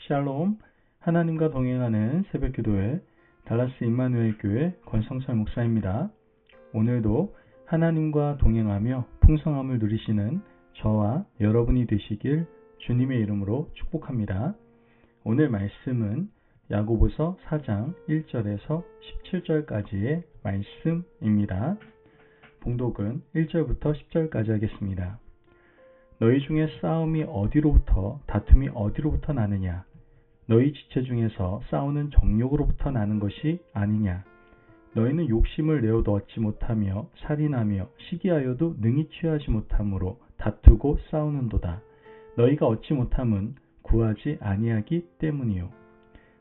샬롬, 하나님과 동행하는 새벽기도회 달라스 임마누엘 교회 권성철 목사입니다. 오늘도 하나님과 동행하며 풍성함을 누리시는 저와 여러분이 되시길 주님의 이름으로 축복합니다. 오늘 말씀은 야고보서 4장 1절에서 17절까지의 말씀입니다. 봉독은 1절부터 10절까지 하겠습니다. 너희 중에 싸움이 어디로부터, 다툼이 어디로부터 나느냐? 너희 지체 중에서 싸우는 정욕으로부터 나는 것이 아니냐? 너희는 욕심을 내어도 얻지 못하며 살인하며 시기하여도 능히 취하지 못함으로 다투고 싸우는도다. 너희가 얻지 못함은 구하지 아니하기 때문이요.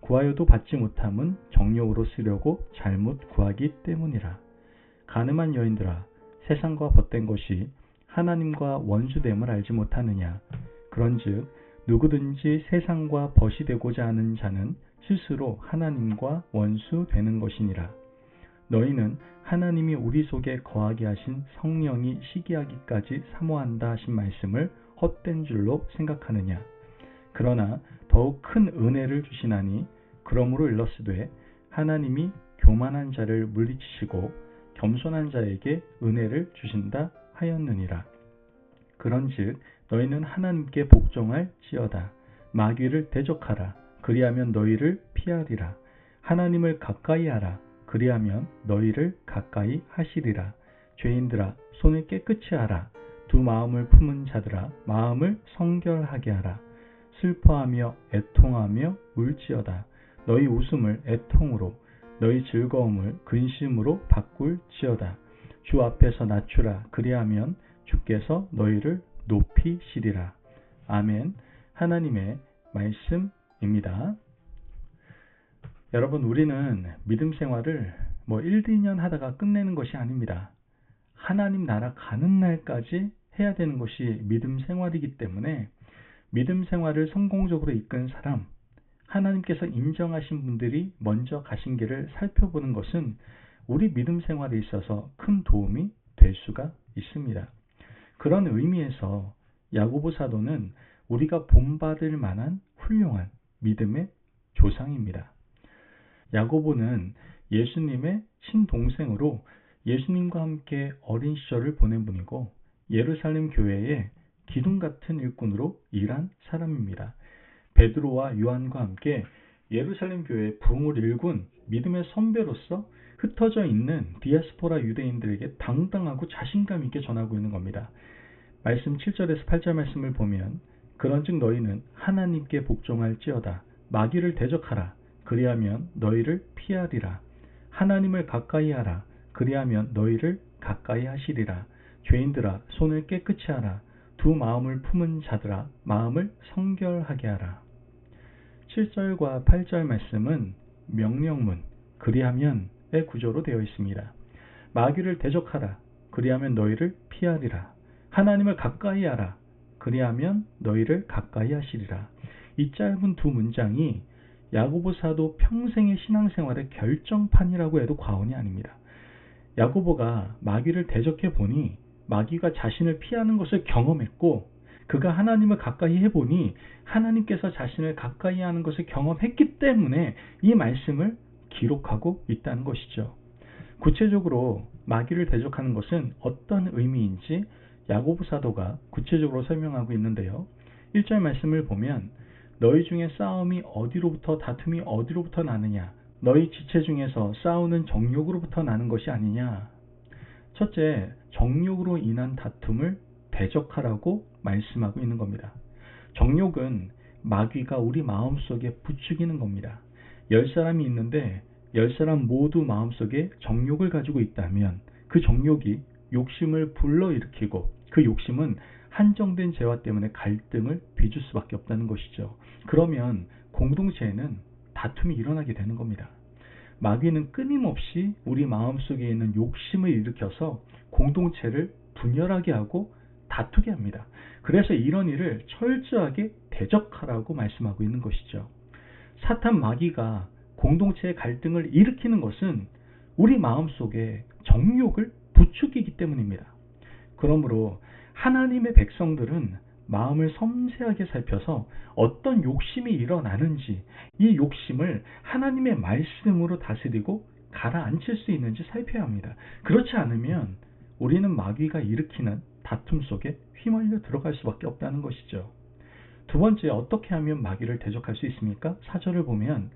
구하여도 받지 못함은 정욕으로 쓰려고 잘못 구하기 때문이라. 가늠한 여인들아, 세상과 벗된 것이 하나님과 원수됨을 알지 못하느냐? 그런즉 누구든지 세상과 벗이 되고자 하는 자는 스스로 하나님과 원수 되는 것이니라. 너희는 하나님이 우리 속에 거하게 하신 성령이 시기하기까지 사모한다 하신 말씀을 헛된 줄로 생각하느냐? 그러나 더욱 큰 은혜를 주시나니 그러므로 일러스되 하나님이 교만한 자를 물리치시고 겸손한 자에게 은혜를 주신다 하였느니라. 그런즉 너희는 하나님께 복종할지어다. 마귀를 대적하라. 그리하면 너희를 피하리라. 하나님을 가까이 하라. 그리하면 너희를 가까이 하시리라. 죄인들아, 손을 깨끗이 하라. 두 마음을 품은 자들아, 마음을 성결하게 하라. 슬퍼하며 애통하며 울지어다. 너희 웃음을 애통으로, 너희 즐거움을 근심으로 바꿀지어다. 주 앞에서 낮추라. 그리하면 주께서 너희를 높이시리라. 아멘. 하나님의 말씀입니다. 여러분, 우리는 믿음 생활을 1, 2년 하다가 끝내는 것이 아닙니다. 하나님 나라 가는 날까지 해야 되는 것이 믿음 생활이기 때문에 믿음 생활을 성공적으로 이끈 사람, 하나님께서 인정하신 분들이 먼저 가신 길을 살펴보는 것은 우리 믿음 생활에 있어서 큰 도움이 될 수가 있습니다. 그런 의미에서 야고보 사도는 우리가 본받을 만한 훌륭한 믿음의 조상입니다. 야고보는 예수님의 친동생으로 예수님과 함께 어린 시절을 보낸 분이고 예루살렘 교회의 기둥 같은 일꾼으로 일한 사람입니다. 베드로와 요한과 함께 예루살렘 교회의 부흥을 일군 믿음의 선배로서 흩어져 있는 디아스포라 유대인들에게 당당하고 자신감 있게 전하고 있는 겁니다. 말씀 7절에서 8절 말씀을 보면 그런즉 너희는 하나님께 복종할지어다. 마귀를 대적하라. 그리하면 너희를 피하리라. 하나님을 가까이 하라. 그리하면 너희를 가까이 하시리라. 죄인들아, 손을 깨끗이 하라. 두 마음을 품은 자들아, 마음을 성결하게 하라. 7절과 8절 말씀은 명령문, 그리하면의 구조로 되어 있습니다. 마귀를 대적하라. 그리하면 너희를 피하리라. 하나님을 가까이 하라. 그리하면 너희를 가까이 하시리라. 이 짧은 두 문장이 야고보 사도 평생의 신앙생활의 결정판이라고 해도 과언이 아닙니다. 야고보가 마귀를 대적해 보니 마귀가 자신을 피하는 것을 경험했고 그가 하나님을 가까이 해보니 하나님께서 자신을 가까이 하는 것을 경험했기 때문에 이 말씀을 기록하고 있다는 것이죠. 구체적으로 마귀를 대적하는 것은 어떤 의미인지 야고보 사도가 구체적으로 설명하고 있는데요. 1절 말씀을 보면 너희 중에 싸움이 어디로부터, 다툼이 어디로부터 나느냐? 너희 지체 중에서 싸우는 정욕으로부터 나는 것이 아니냐? 첫째, 정욕으로 인한 다툼을 대적하라고 말씀하고 있는 겁니다. 정욕은 마귀가 우리 마음속에 부추기는 겁니다. 10사람이 있는데 10사람 모두 마음속에 정욕을 가지고 있다면 그 정욕이 욕심을 불러일으키고 그 욕심은 한정된 죄와 때문에 갈등을 빚을 수밖에 없다는 것이죠. 그러면 공동체에는 다툼이 일어나게 되는 겁니다. 마귀는 끊임없이 우리 마음속에 있는 욕심을 일으켜서 공동체를 분열하게 하고 다투게 합니다. 그래서 이런 일을 철저하게 대적하라고 말씀하고 있는 것이죠. 사탄 마귀가 공동체의 갈등을 일으키는 것은 우리 마음속에 정욕을 부추기기 때문입니다. 그러므로 하나님의 백성들은 마음을 섬세하게 살펴서 어떤 욕심이 일어나는지 이 욕심을 하나님의 말씀으로 다스리고 가라앉힐 수 있는지 살펴야 합니다. 그렇지 않으면 우리는 마귀가 일으키는 다툼 속에 휘말려 들어갈 수밖에 없다는 것이죠. 두 번째, 어떻게 하면 마귀를 대적할 수 있습니까? 4절을 보면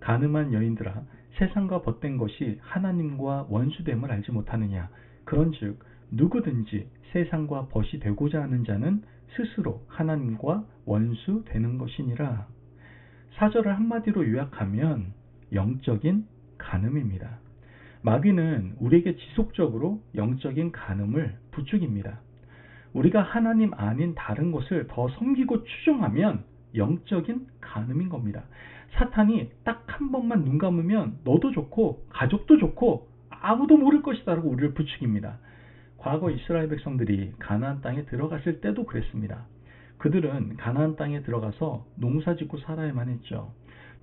가늠한 여인들아 세상과 벗된 것이 하나님과 원수됨을 알지 못하느냐. 그런즉 누구든지 세상과 벗이 되고자 하는 자는 스스로 하나님과 원수 되는 것이니라. 4절을 한마디로 요약하면 영적인 간음입니다. 마귀는 우리에게 지속적으로 영적인 간음을 부추깁니다. 우리가 하나님 아닌 다른 것을 더 섬기고 추종하면 영적인 간음인 겁니다. 사탄이 딱 한 번만 눈 감으면 너도 좋고 가족도 좋고 아무도 모를 것이다 라고 우리를 부추깁니다. 과거 이스라엘 백성들이 가나안 땅에 들어갔을 때도 그랬습니다. 그들은 가나안 땅에 들어가서 농사짓고 살아야만 했죠.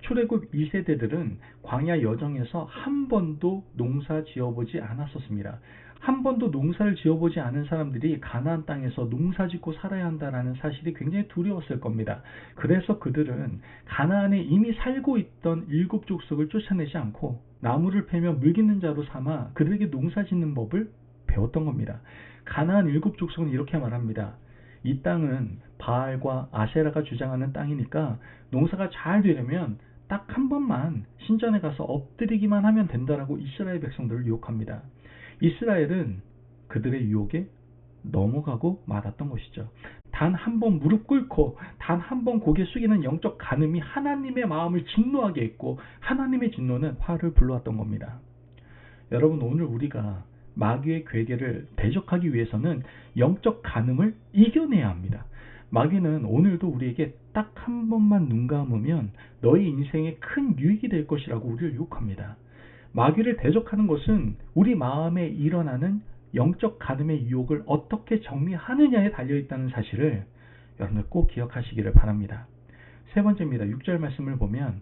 출애굽 2세대들은 광야 여정에서 한 번도 농사 지어보지 않았었습니다. 한 번도 농사를 지어보지 않은 사람들이 가나안 땅에서 농사짓고 살아야 한다는 사실이 굉장히 두려웠을 겁니다. 그래서 그들은 가나안에 이미 살고 있던 일곱 족속을 쫓아내지 않고 나무를 패며 물깃는 자로 삼아 그들에게 농사짓는 법을 배웠던 겁니다. 가나안 일곱 족속은 이렇게 말합니다. 이 땅은 바알과 아세라가 주장하는 땅이니까 농사가 잘 되려면 딱 한 번만 신전에 가서 엎드리기만 하면 된다라고 이스라엘 백성들을 유혹합니다. 이스라엘은 그들의 유혹에 넘어가고 말았던 것이죠. 단 한 번 무릎 꿇고 단 한 번 고개 숙이는 영적 간음이 하나님의 마음을 진노하게 했고 하나님의 진노는 화를 불러왔던 겁니다. 여러분, 오늘 우리가 마귀의 괴계를 대적하기 위해서는 영적 간음을 이겨내야 합니다. 마귀는 오늘도 우리에게 딱 한 번만 눈 감으면 너희 인생에 큰 유익이 될 것이라고 우리를 유혹합니다. 마귀를 대적하는 것은 우리 마음에 일어나는 영적 간음의 유혹을 어떻게 정리하느냐에 달려있다는 사실을 여러분들 꼭 기억하시기를 바랍니다. 세 번째입니다. 6절 말씀을 보면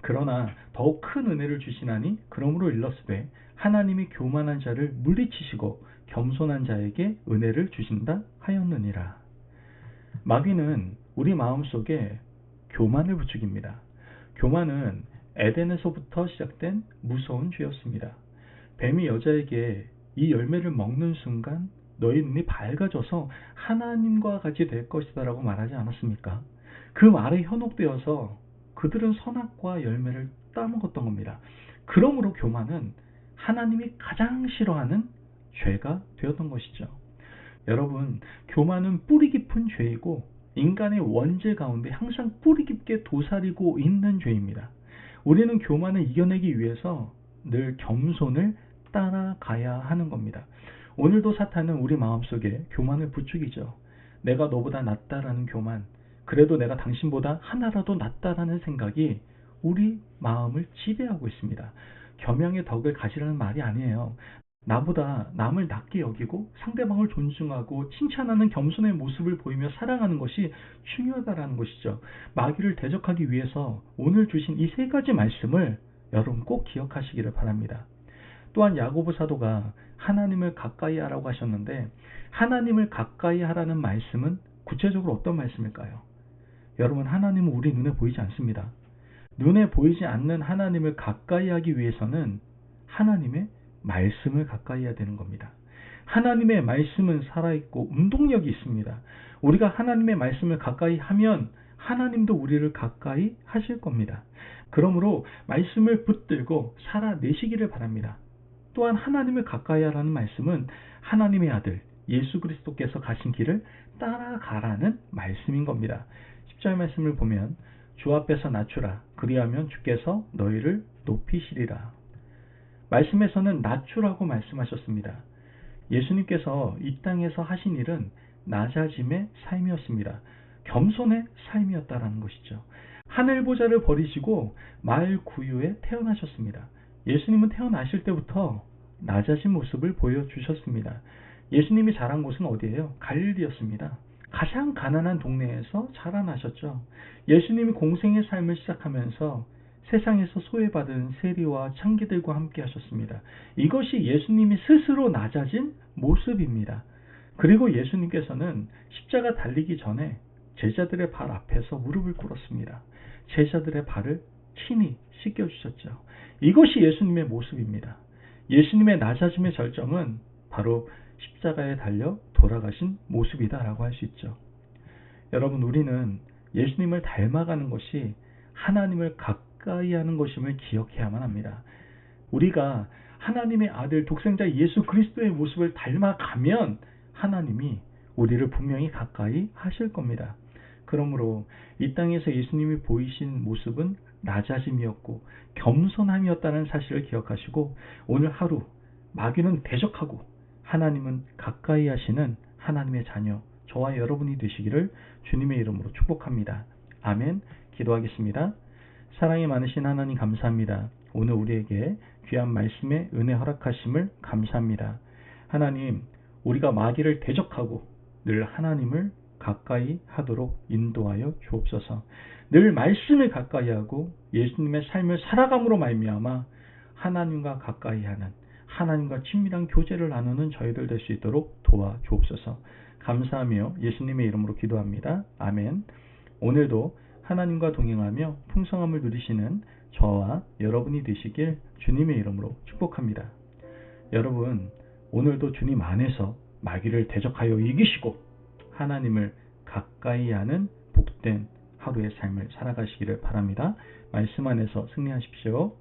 그러나 더욱 큰 은혜를 주시나니 그러므로 일렀으되 하나님이 교만한 자를 물리치시고 겸손한 자에게 은혜를 주신다 하였느니라. 마귀는 우리 마음속에 교만을 부추깁니다. 교만은 에덴에서부터 시작된 무서운 죄였습니다. 뱀이 여자에게 이 열매를 먹는 순간 너희 눈이 밝아져서 하나님과 같이 될 것이다 라고 말하지 않았습니까? 그 말에 현혹되어서 그들은 선악과 열매를 따먹었던 겁니다. 그러므로 교만은 하나님이 가장 싫어하는 죄가 되었던 것이죠. 여러분, 교만은 뿌리 깊은 죄이고 인간의 원죄 가운데 항상 뿌리 깊게 도사리고 있는 죄입니다. 우리는 교만을 이겨내기 위해서 늘 겸손을 따라가야 하는 겁니다. 오늘도 사탄은 우리 마음속에 교만을 부추기죠. 내가 너보다 낫다라는 교만, 그래도 내가 당신보다 하나라도 낫다라는 생각이 우리 마음을 지배하고 있습니다. 겸양의 덕을 가지라는 말이 아니에요. 나보다 남을 낮게 여기고 상대방을 존중하고 칭찬하는 겸손의 모습을 보이며 사랑하는 것이 중요하다라는 것이죠. 마귀를 대적하기 위해서 오늘 주신 이 세 가지 말씀을 여러분 꼭 기억하시기를 바랍니다. 또한 야고보 사도가 하나님을 가까이 하라고 하셨는데 하나님을 가까이 하라는 말씀은 구체적으로 어떤 말씀일까요? 여러분, 하나님은 우리 눈에 보이지 않습니다. 눈에 보이지 않는 하나님을 가까이 하기 위해서는 하나님의 말씀을 가까이 해야 되는 겁니다. 하나님의 말씀은 살아있고 운동력이 있습니다. 우리가 하나님의 말씀을 가까이 하면 하나님도 우리를 가까이 하실 겁니다. 그러므로 말씀을 붙들고 살아내시기를 바랍니다. 또한 하나님을 가까이 하라는 말씀은 하나님의 아들 예수 그리스도께서 가신 길을 따라가라는 말씀인 겁니다. 10절 말씀을 보면 주 앞에서 낮추라 그리하면 주께서 너희를 높이시리라. 말씀에서는 낮추라고 말씀하셨습니다. 예수님께서 이 땅에서 하신 일은 낮아짐의 삶이었습니다. 겸손의 삶이었다라는 것이죠. 하늘 보좌를 버리시고 말 구유에 태어나셨습니다. 예수님은 태어나실 때부터 낮아진 모습을 보여주셨습니다. 예수님이 자란 곳은 어디예요? 갈릴리였습니다. 가장 가난한 동네에서 자라나셨죠. 예수님이 공생의 삶을 시작하면서 세상에서 소외받은 세리와 창기들과 함께 하셨습니다. 이것이 예수님이 스스로 낮아진 모습입니다. 그리고 예수님께서는 십자가 달리기 전에 제자들의 발 앞에서 무릎을 꿇었습니다. 제자들의 발을 친히 씻겨주셨죠. 이것이 예수님의 모습입니다. 예수님의 낮아짐의 절정은 바로 십자가에 달려 돌아가신 모습이다라고 할 수 있죠. 여러분, 우리는 예수님을 닮아가는 것이 하나님을 가까이 하는 것임을 기억해야만 합니다. 우리가 하나님의 아들 독생자 예수 그리스도의 모습을 닮아가면 하나님이 우리를 분명히 가까이 하실 겁니다. 그러므로 이 땅에서 예수님이 보이신 모습은 낮아짐이었고 겸손함이었다는 사실을 기억하시고 오늘 하루 마귀는 대적하고 하나님은 가까이 하시는 하나님의 자녀 저와 여러분이 되시기를 주님의 이름으로 축복합니다. 아멘. 기도하겠습니다. 사랑이 많으신 하나님 감사합니다. 오늘 우리에게 귀한 말씀의 은혜 허락하심을 감사합니다. 하나님, 우리가 마귀를 대적하고 늘 하나님을 가까이 하도록 인도하여 주옵소서. 늘 말씀을 가까이 하고 예수님의 삶을 살아감으로 말미암아 하나님과 가까이 하는, 하나님과 친밀한 교제를 나누는 저희들 될 수 있도록 도와 주옵소서. 감사하며 예수님의 이름으로 기도합니다. 아멘. 오늘도 하나님과 동행하며 풍성함을 누리시는 저와 여러분이 되시길 주님의 이름으로 축복합니다. 여러분, 오늘도 주님 안에서 마귀를 대적하여 이기시고 하나님을 가까이 하는 복된 하루의 삶을 살아가시기를 바랍니다. 말씀 안에서 승리하십시오.